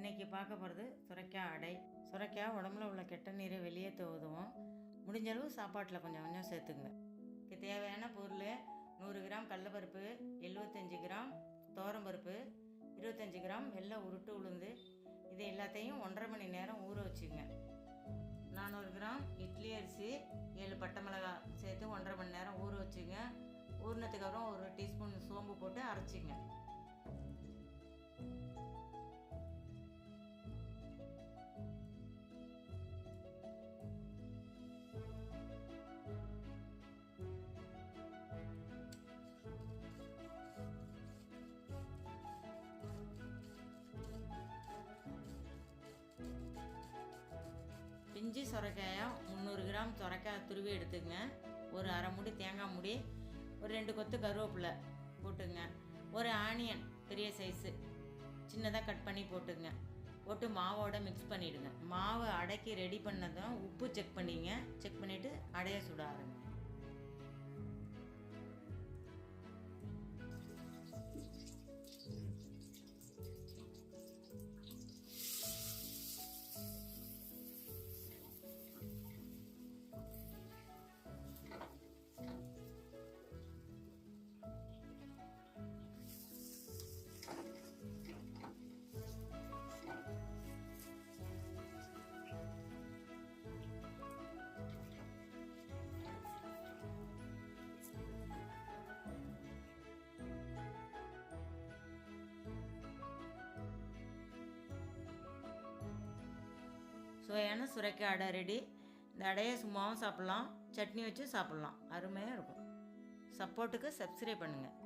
இன்றைக்கி பார்க்க போகிறது சுரைக்காய் அடை. சுரைக்காய் உடம்புல உள்ள கெட்ட நீரை வெளியேற்ற உதவும். முடிஞ்சளவு சாப்பாட்டில் கொஞ்சம் கொஞ்சம் சேர்த்துங்க. இதுக்கு தேவையான பொருள் 100 கிராம் கடலைப்பருப்பு, 75 கிராம் துவரம்பருப்பு, 25 கிராம் வெள்ளை உருட்டு உளுந்து. இது எல்லாத்தையும் 1.5 மணி நேரம் ஊற வச்சுங்க. 400 கிராம் இட்லி அரிசி, 7 பட்டை மிளகாய் சேர்த்து 1.5 மணி நேரம் ஊற வச்சுங்க. ஊறினதுக்கப்புறம் 1 டீஸ்பூன் சோம்பு போட்டு அரைச்சிங்க. பிஞ்சு சுரைக்காயை 300 கிராம் சுரைக்காய் துருவி எடுத்துங்க. ஒரு அரை மூடி தேங்காய் மூடி, ஒரு 2 கொத்து கருவேப்பிலை போட்டுங்க. ஒரு ஆனியன் பெரிய சைஸு சின்னதாக கட் பண்ணி போட்டுங்க. போட்டு மாவோட மிக்ஸ் பண்ணிவிடுங்க. மாவு அடைக்கி ரெடி பண்ணதும் உப்பு செக் பண்ணிங்க. செக் பண்ணிவிட்டு அடைய சுட ஆரம்பிங்க. சுவையான சுரைக்காய் அடை ரெடி. இந்த அடையை சும்மாவும் சாப்பிட்லாம், சட்னி வச்சு சாப்பிட்லாம். அருமையாக இருக்கும். சப்போர்ட்டுக்கு சப்ஸ்கிரைப் பண்ணுங்கள்.